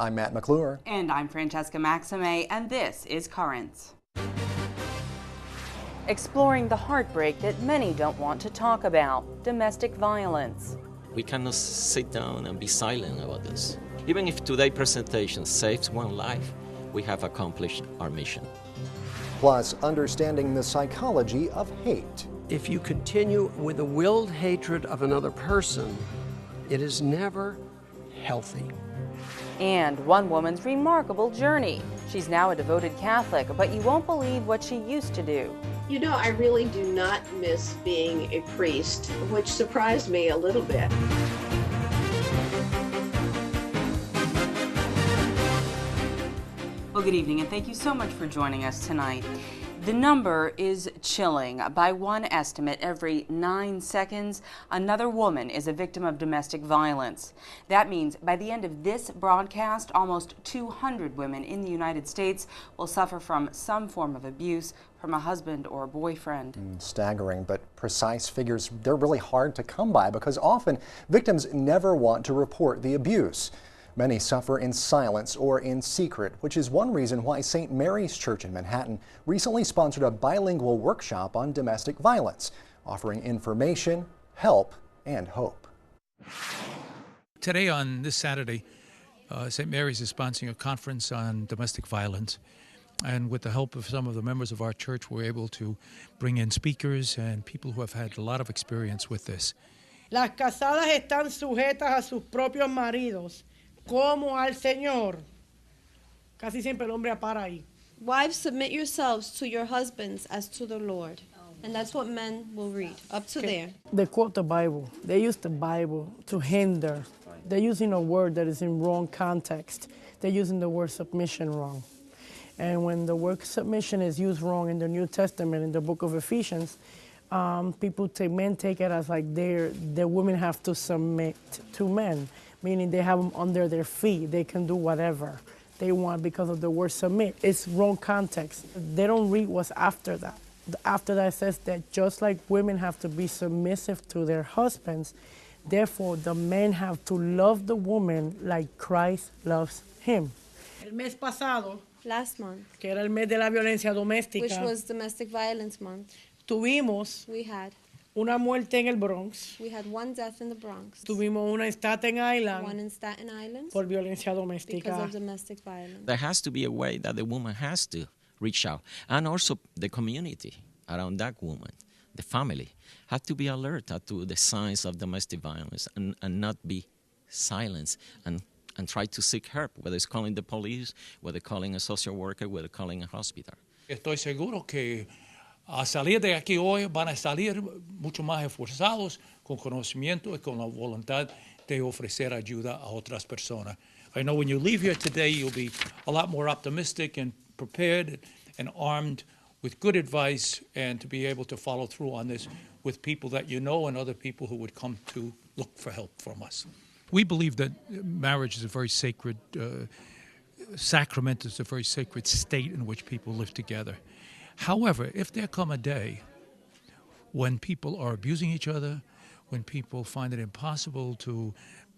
I'm Matt McClure. And I'm Francesca Maxime, and this is Currents. Exploring the heartbreak that many don't want to talk about, domestic violence. We cannot sit down and be silent about this. Even if today's presentation saves one life, we have accomplished our mission. Plus, understanding the psychology of hate. If you continue with a willed hatred of another person, it is never healthy. And one woman's remarkable journey. She's now a devoted Catholic, but you won't believe what she used to do. You know, I really do not miss being a priest, which surprised me a little bit. Well, good evening, and thank you so much for joining us tonight. The number is chilling. By one estimate, every 9 seconds, another woman is a victim of domestic violence. That means by the end of this broadcast, almost 200 women in the United States will suffer from some form of abuse from a husband or a boyfriend. Staggering, but precise figures, they're really hard to come by because often victims never want to report the abuse. Many suffer in silence or in secret, which is one reason why St. Mary's Church in Manhattan recently sponsored a bilingual workshop on domestic violence, offering information, help, and hope. Today, on this Saturday, St. Mary's is sponsoring a conference on domestic violence. And with the help of some of the members of our church, we're able to bring in speakers and people who have had a lot of experience with this. Las casadas están sujetas a sus propios maridos, como al Señor. Casi siempre el hombre para ahí. Wives, submit yourselves to your husbands as to the Lord. And that's what men will read, up to there. They quote the Bible. They use the Bible to hinder. They're using a word that is in wrong context. They're using the word submission wrong. And when the word submission is used wrong in the New Testament, in the book of Ephesians, men take it as like the women have to submit to men, meaning they have them under their feet. They can do whatever they want because of the word submit. It's wrong context. They don't read what's after that. After that says that just like women have to be submissive to their husbands, therefore the men have to love the woman like Christ loves him. El mes pasado, last month, que era el mes de la violencia doméstica, which was domestic violence month, we had una muerte en el Bronx. We had one death in the Bronx. Tuvimos una en Staten Island. One in Staten Island. Por violencia doméstica. Because of domestic violence. There has to be a way that the woman has to reach out, and also the community around that woman, the family, have to be alert to the signs of domestic violence and not be silenced and try to seek help, whether it's calling the police, whether calling a social worker, whether calling a hospital. Estoy seguro que a salir de aquí hoy van a salir mucho más esforzados, con conocimiento y con la voluntad de ofrecer ayuda a otras personas. I know when you leave here today, you'll be a lot more optimistic and prepared and armed with good advice and to be able to follow through on this with people that you know and other people who would come to look for help from us. We believe that marriage is a very sacred sacrament, is a very sacred state in which people live together. However, if there come a day when people are abusing each other, when people find it impossible to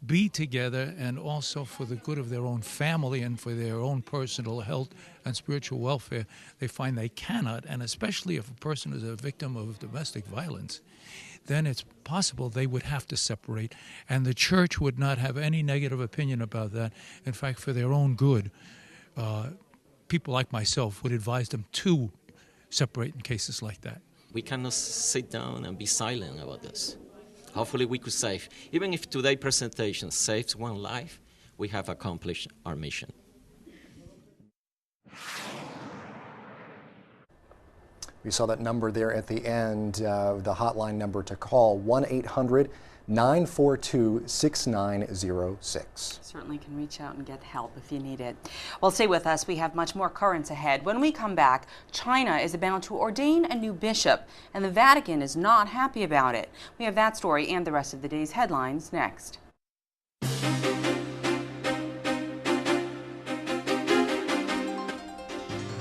be together, and also for the good of their own family and for their own personal health and spiritual welfare, they find they cannot, and especially if a person is a victim of domestic violence, then it's possible they would have to separate, and the church would not have any negative opinion about that. In fact, for their own good, people like myself would advise them to separate in cases like that. We cannot sit down and be silent about this. Hopefully we could save, even if today's presentation saves one life, we have accomplished our mission. We saw that number there at the end, the hotline number to call, 1-800-942-6906. Certainly can reach out and get help if you need it. Well, stay with us. We have much more currents ahead. When we come back, China is about to ordain a new bishop, and the Vatican is not happy about it. We have that story and the rest of the day's headlines next.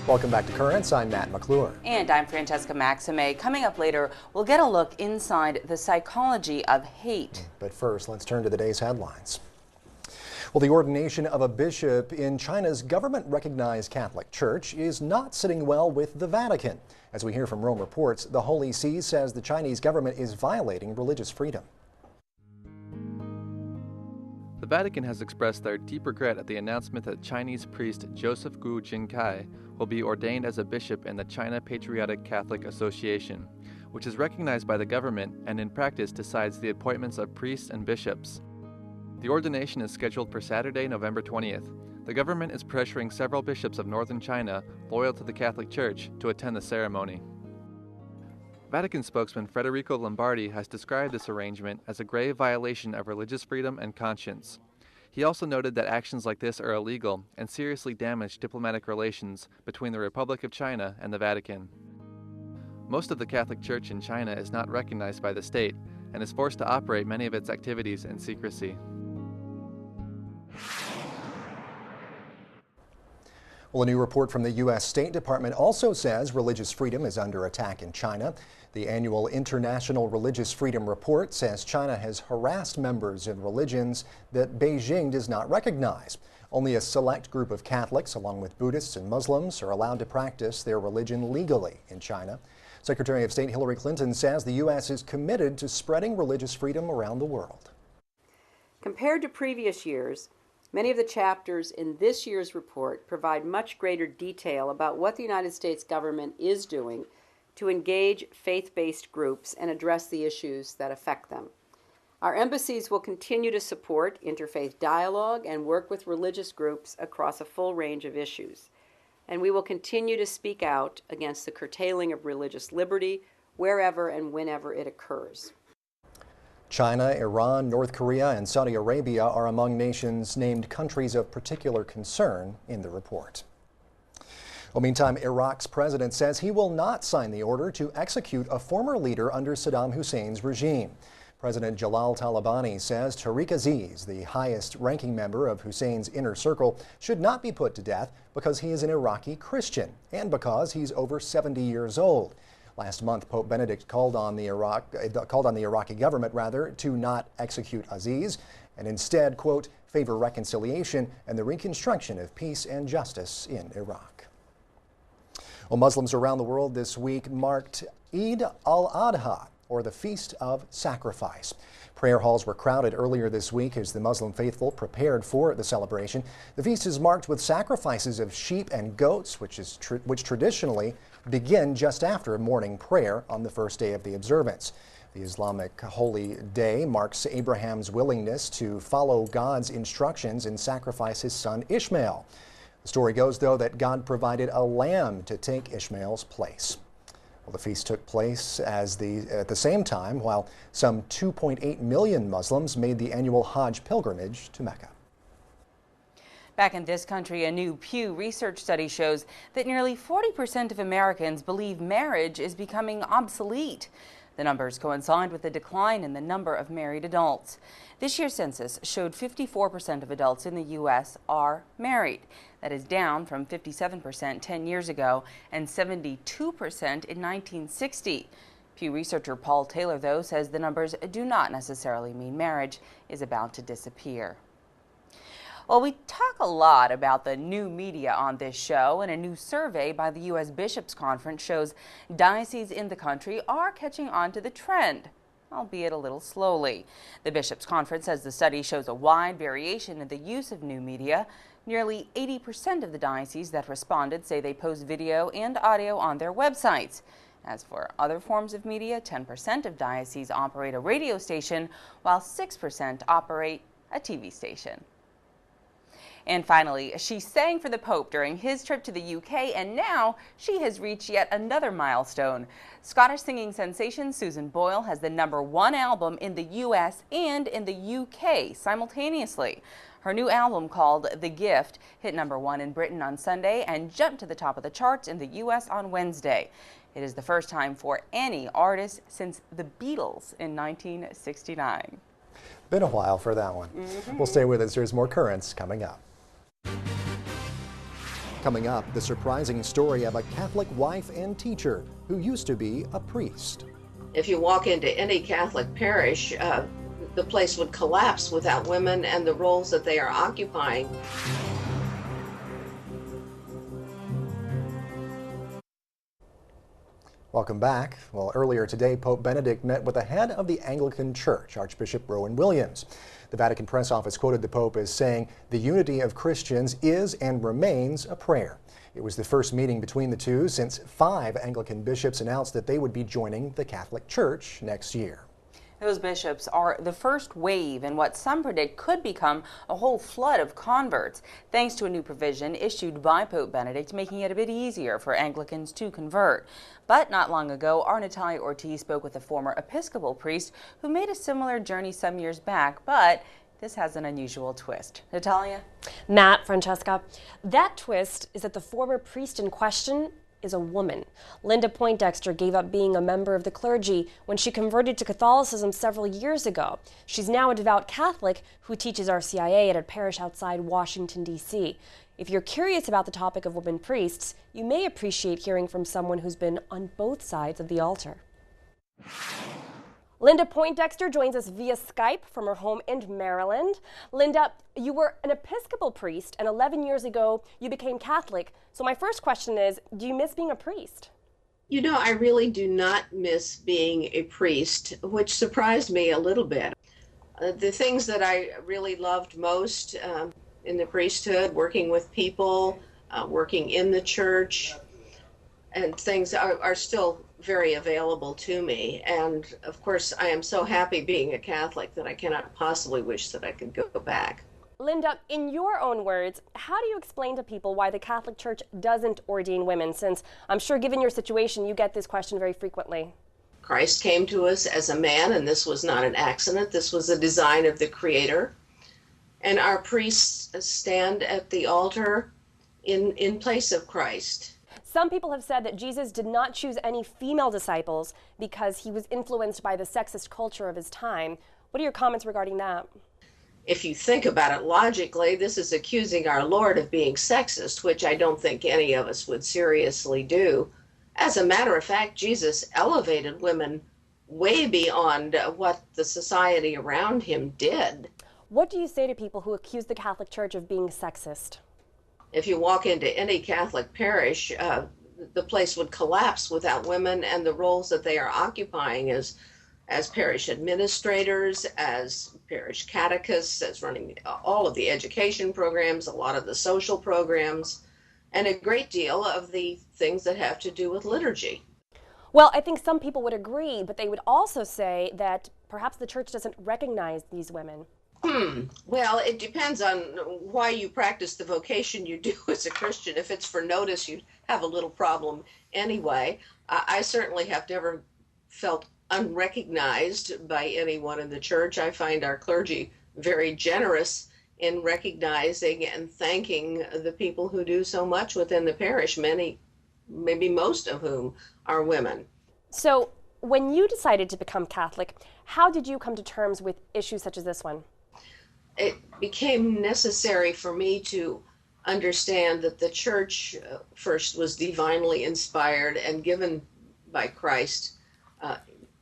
Welcome back to Currents. I'm Matt McClure. And I'm Francesca Maxime. Coming up later, we'll get a look inside the psychology of hate. But first, let's turn to the day's headlines. Well, the ordination of a bishop in China's government-recognized Catholic Church is not sitting well with the Vatican. As we hear from Rome Reports, the Holy See says the Chinese government is violating religious freedom. The Vatican has expressed their deep regret at the announcement that Chinese priest Joseph Gu Jinkai will be ordained as a bishop in the China Patriotic Catholic Association, which is recognized by the government and in practice decides the appointments of priests and bishops. The ordination is scheduled for Saturday, November 20th. The government is pressuring several bishops of northern China loyal to the Catholic Church to attend the ceremony. Vatican spokesman Federico Lombardi has described this arrangement as a grave violation of religious freedom and conscience. He also noted that actions like this are illegal and seriously damage diplomatic relations between the Republic of China and the Vatican. Most of the Catholic Church in China is not recognized by the state and is forced to operate many of its activities in secrecy. Well, a new report from the U.S. State Department also says religious freedom is under attack in China. The annual International Religious Freedom Report says China has harassed members of religions that Beijing does not recognize. Only a select group of Catholics, along with Buddhists and Muslims, are allowed to practice their religion legally in China. Secretary of State Hillary Clinton says the U.S. is committed to spreading religious freedom around the world. Compared to previous years, many of the chapters in this year's report provide much greater detail about what the United States government is doing to engage faith-based groups and address the issues that affect them. Our embassies will continue to support interfaith dialogue and work with religious groups across a full range of issues. And we will continue to speak out against the curtailing of religious liberty wherever and whenever it occurs. China, Iran, North Korea, and Saudi Arabia are among nations named countries of particular concern in the report. Well, meantime, Iraq's president says he will not sign the order to execute a former leader under Saddam Hussein's regime. President Jalal Talabani says Tariq Aziz, the highest-ranking member of Hussein's inner circle, should not be put to death because he is an Iraqi Christian and because he's over 70 years old. Last month, Pope Benedict called on the Iraqi government, to not execute Aziz and instead, quote, favor reconciliation and the reconstruction of peace and justice in Iraq. Well, Muslims around the world this week marked Eid al-Adha, or the Feast of Sacrifice. Prayer halls were crowded earlier this week as the Muslim faithful prepared for the celebration. The feast is marked with sacrifices of sheep and goats, which traditionally begin just after morning prayer on the first day of the observance. The Islamic holy day marks Abraham's willingness to follow God's instructions and sacrifice his son Ishmael. The story goes, though, that God provided a lamb to take Ishmael's place. Well, the feast took place at the same time while some 2.8 million Muslims made the annual Hajj pilgrimage to Mecca. Back in this country, a new Pew Research study shows that nearly 40% of Americans believe marriage is becoming obsolete. The numbers coincide with the decline in the number of married adults. This year's census showed 54% of adults in the U.S. are married. That is down from 57% 10 years ago and 72% in 1960. Pew researcher Paul Taylor, though, says the numbers do not necessarily mean marriage is about to disappear. Well, we talk a lot about the new media on this show, and a new survey by the U.S. Bishops' Conference shows dioceses in the country are catching on to the trend, albeit a little slowly. The Bishops' Conference says the study shows a wide variation in the use of new media. Nearly 80% of the dioceses that responded say they post video and audio on their websites. As for other forms of media, 10% of dioceses operate a radio station, while 6% operate a TV station. And finally, she sang for the Pope during his trip to the UK, and now she has reached yet another milestone. Scottish singing sensation Susan Boyle has the #1 album in the US and in the UK simultaneously. Her new album, called The Gift, hit #1 in Britain on Sunday and jumped to the top of the charts in the US on Wednesday. It is the first time for any artist since the Beatles in 1969. Been a while for that one. We'll stay with us. There's more currents coming up. Coming up, the surprising story of a Catholic wife and teacher who used to be a priest. If you walk into any Catholic parish, the place would collapse without women and the roles that they are occupying. Welcome back. Well, earlier today, Pope Benedict met with the head of the Anglican Church, Archbishop Rowan Williams. The Vatican press office quoted the Pope as saying, "The unity of Christians is and remains a prayer." It was the first meeting between the two since 5 Anglican bishops announced that they would be joining the Catholic Church next year. Those bishops are the first wave in what some predict could become a whole flood of converts, thanks to a new provision issued by Pope Benedict making it a bit easier for Anglicans to convert. But not long ago, our Natalia Ortiz spoke with a former Episcopal priest who made a similar journey some years back, but this has an unusual twist. Natalia? Matt, Francesca, that twist is that the former priest in question is a woman. Linda Poindexter gave up being a member of the clergy when she converted to Catholicism several years ago. She's now a devout Catholic who teaches RCIA at a parish outside Washington, D.C. If you're curious about the topic of women priests, you may appreciate hearing from someone who's been on both sides of the altar. Linda Poindexter joins us via Skype from her home in Maryland. Linda, you were an Episcopal priest, and 11 years ago you became Catholic. So my first question is, do you miss being a priest? You know, I really do not miss being a priest, which surprised me a little bit. The things that I really loved most in the priesthood, working with people, working in the church, and things are still very available to me. And of course, I am so happy being a Catholic that I cannot possibly wish that I could go back. Linda, in your own words, how do you explain to people why the Catholic Church doesn't ordain women, since I'm sure given your situation, you get this question very frequently? Christ came to us as a man, and this was not an accident. This was a design of the Creator. And our priests stand at the altar in place of Christ. Some people have said that Jesus did not choose any female disciples because he was influenced by the sexist culture of his time. What are your comments regarding that? If you think about it logically, this is accusing our Lord of being sexist, which I don't think any of us would seriously do. As a matter of fact, Jesus elevated women way beyond what the society around him did. What do you say to people who accuse the Catholic Church of being sexist? If you walk into any Catholic parish, the place would collapse without women and the roles that they are occupying as parish administrators, as parish catechists, as running all of the education programs, a lot of the social programs, and a great deal of the things that have to do with liturgy. Well, I think some people would agree, but they would also say that perhaps the church doesn't recognize these women. Well, it depends on why you practice the vocation you do as a Christian. If it's for notice, you'd have a little problem anyway. I certainly have never felt unrecognized by anyone in the church. I find our clergy very generous in recognizing and thanking the people who do so much within the parish, many, maybe most of whom are women. So when you decided to become Catholic, how did you come to terms with issues such as this one? It became necessary for me to understand that the church first was divinely inspired and given by Christ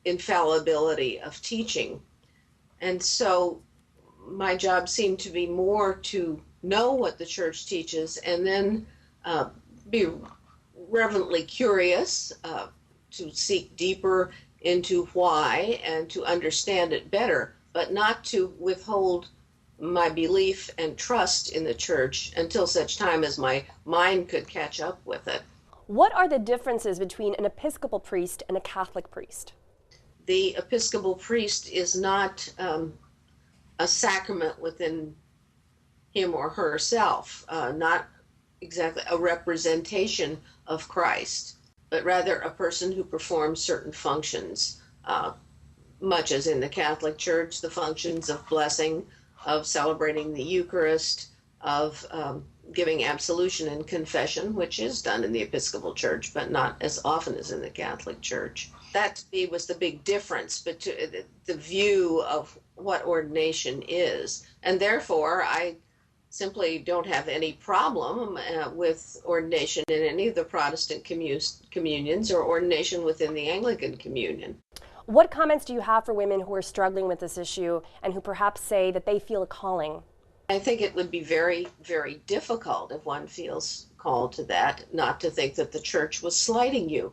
infallibility of teaching. And so my job seemed to be more to know what the church teaches and then be reverently curious, to seek deeper into why and to understand it better, but not to withhold my belief and trust in the church until such time as my mind could catch up with it. What are the differences between an Episcopal priest and a Catholic priest? The Episcopal priest is not a sacrament within him or herself, not exactly a representation of Christ, but rather a person who performs certain functions, much as in the Catholic Church, the functions of blessing, of celebrating the Eucharist, of giving absolution and confession, which is done in the Episcopal Church, but not as often as in the Catholic Church. That to me was the big difference between the view of what ordination is. And therefore, I simply don't have any problem with ordination in any of the Protestant communions or ordination within the Anglican communion. What comments do you have for women who are struggling with this issue and who perhaps say that they feel a calling? I think it would be very, very difficult if one feels called to that, not to think that the church was slighting you.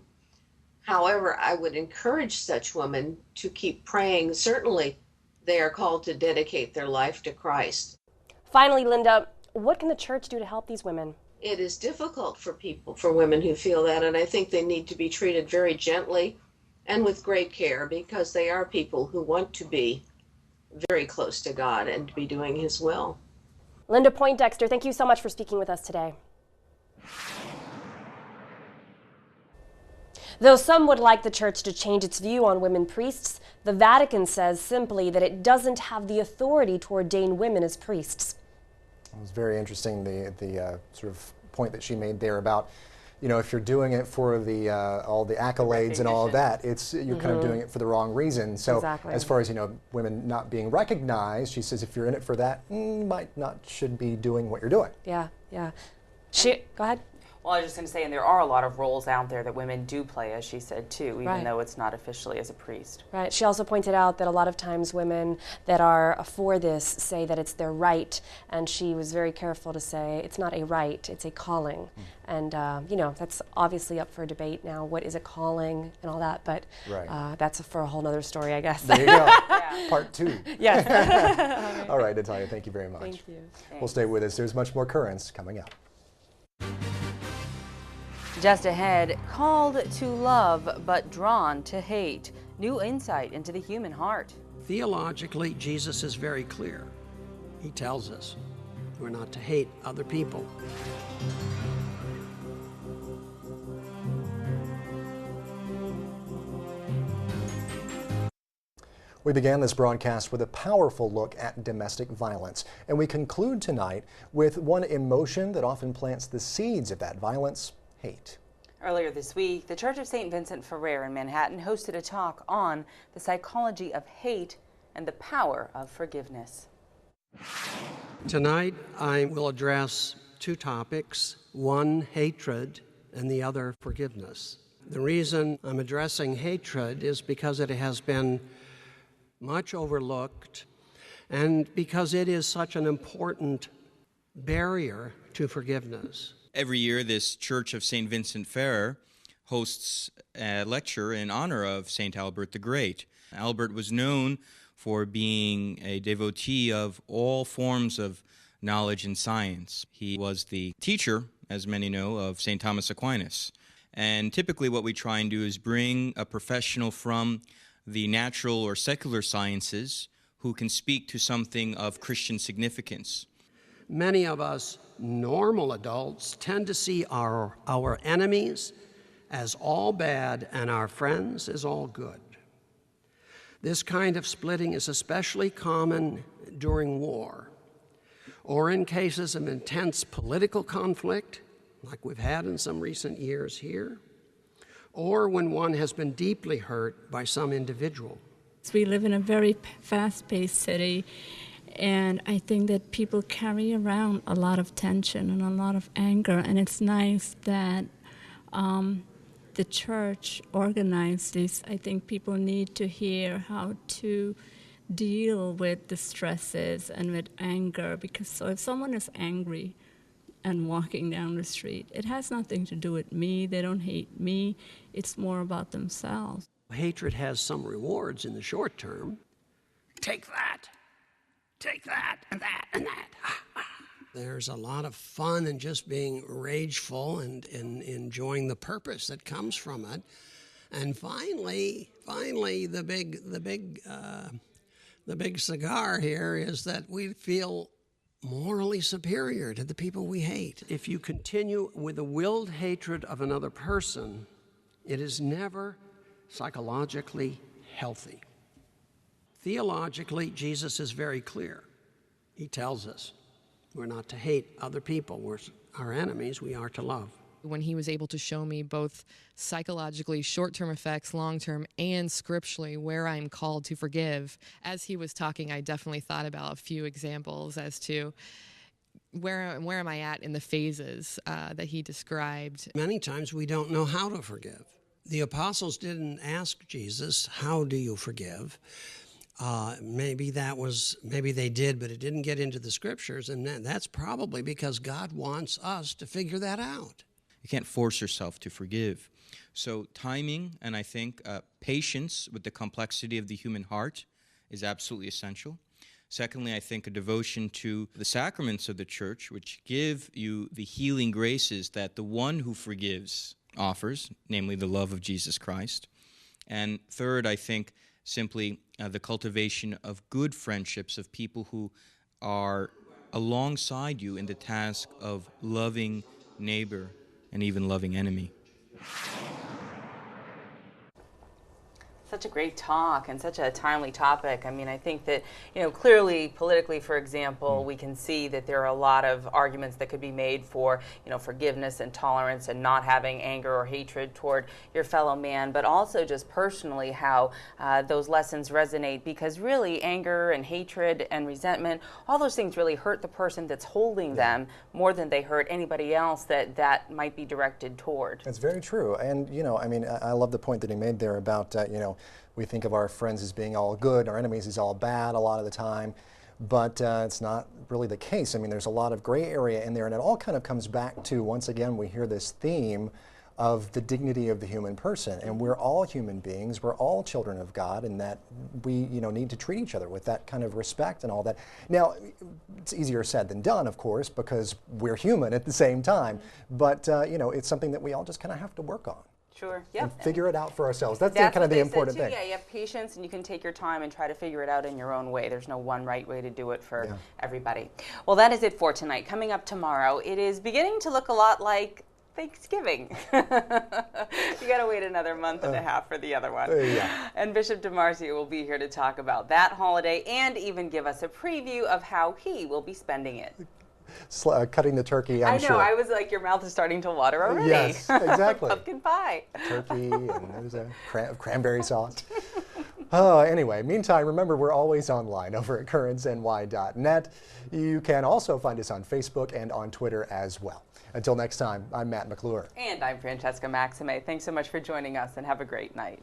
However, I would encourage such women to keep praying. Certainly, they are called to dedicate their life to Christ. Finally, Linda, what can the church do to help these women? It is difficult for women who feel that, and I think they need to be treated very gently and with great care, because they are people who want to be very close to God and to be doing His will. Linda Poindexter, thank you so much for speaking with us today. Though some would like the church to change its view on women priests, the Vatican says simply that it doesn't have the authority to ordain women as priests. It was very interesting, the sort of point that she made there about, you know, if you're doing it for the all the accolades and all of that, you're kind of doing it for the wrong reason. So as far as, you know, women not being recognized, she says if you're in it for that, should be doing what you're doing. Yeah. Go ahead. Well, I was just going to say, and there are a lot of roles out there that women do play, as she said, too, even though it's not officially as a priest. Right. She also pointed out that a lot of times women that are for this say that it's their right, and she was very careful to say it's not a right, it's a calling. And, you know, that's obviously up for debate now. What is a calling and all that, but that's for a whole other story, I guess. There you go. Part 2. Yes. All right, Natalia, thank you very much. Thank you. We'll stay with us. There's much more Currents coming up. Just ahead, called to love but drawn to hate. New insight into the human heart. Theologically, Jesus is very clear. He tells us we're not to hate other people. We began this broadcast with a powerful look at domestic violence, and we conclude tonight with one emotion that often plants the seeds of that violence: hate. Earlier this week, the Church of St. Vincent Ferrer in Manhattan hosted a talk on the psychology of hate and the power of forgiveness. Tonight, I will address two topics: one, hatred, and the other, forgiveness. The reason I'm addressing hatred is because it has been much overlooked, and because it is such an important barrier to forgiveness. Every year, this Church of St. Vincent Ferrer hosts a lecture in honor of St. Albert the Great. Albert was known for being a devotee of all forms of knowledge and science. He was the teacher, as many know, of St. Thomas Aquinas. And typically what we try and do is bring a professional from the natural or secular sciences who can speak to something of Christian significance. Many of us normal adults tend to see our enemies as all bad and our friends as all good. This kind of splitting is especially common during war or in cases of intense political conflict, like we've had in some recent years here, or when one has been deeply hurt by some individual. We live in a very fast-paced city, and I think that people carry around a lot of tension and a lot of anger, and it's nice that the church organized this. I think people need to hear how to deal with the stresses and with anger, because so if someone is angry and walking down the street, it has nothing to do with me. They don't hate me. It's more about themselves. Hatred has some rewards in the short term. Take that, and that, and that. There's a lot of fun in just being rageful and enjoying the purpose that comes from it. And finally, the big cigar here is that we feel morally superior to the people we hate. If you continue with a willed hatred of another person, it is never psychologically healthy. Theologically, Jesus is very clear. He tells us we're not to hate other people. We're our enemies. We are to love. When he was able to show me both psychologically short-term effects, long-term, and scripturally where I'm called to forgive, as he was talking, I definitely thought about a few examples as to where am I at in the phases that he described. Many times we don't know how to forgive. The apostles didn't ask Jesus, how do you forgive? Maybe they did, but it didn't get into the scriptures, and that's probably because God wants us to figure that out. You can't force yourself to forgive. So timing and I think patience with the complexity of the human heart is absolutely essential. Secondly, I think a devotion to the sacraments of the church, which give you the healing graces that the one who forgives offers, namely the love of Jesus Christ. And third, I think simply the cultivation of good friendships of people who are alongside you in the task of loving neighbor and even loving enemy. Such a great talk and such a timely topic. I mean, I think that, clearly politically, for example, we can see that there are a lot of arguments that could be made for, forgiveness and tolerance and not having anger or hatred toward your fellow man, but also just personally how those lessons resonate, because really anger and hatred and resentment, all those things really hurt the person that's holding them more than they hurt anybody else that might be directed toward. That's very true. And, I love the point that he made there about, we think of our friends as being all good, our enemies as all bad a lot of the time, but it's not really the case. I mean, there's a lot of gray area in there, and it all kind of comes back to, once again, we hear this theme of the dignity of the human person, and we're all human beings, we're all children of God, and that we, need to treat each other with that kind of respect and all that. Now, it's easier said than done, of course, because we're human at the same time, but, it's something that we all just kind of have to work on. Sure. Yeah. And figure it out for ourselves. That's kind of the important thing. Yeah, you have patience and you can take your time and try to figure it out in your own way. There's no one right way to do it for everybody. Well, that is it for tonight. Coming up tomorrow, it is beginning to look a lot like Thanksgiving. You got to wait another month and a half for the other one. Yeah. And Bishop DeMarcio will be here to talk about that holiday and even give us a preview of how he will be spending it. Cutting the turkey, I'm sure. I was like, your mouth is starting to water already. Yes, exactly. Pumpkin pie. Turkey, and there's a cranberry sauce. Anyway, meantime, remember, we're always online over at currentsny.net. You can also find us on Facebook and on Twitter as well. Until next time, I'm Matt McClure. And I'm Francesca Maxime. Thanks so much for joining us, and have a great night.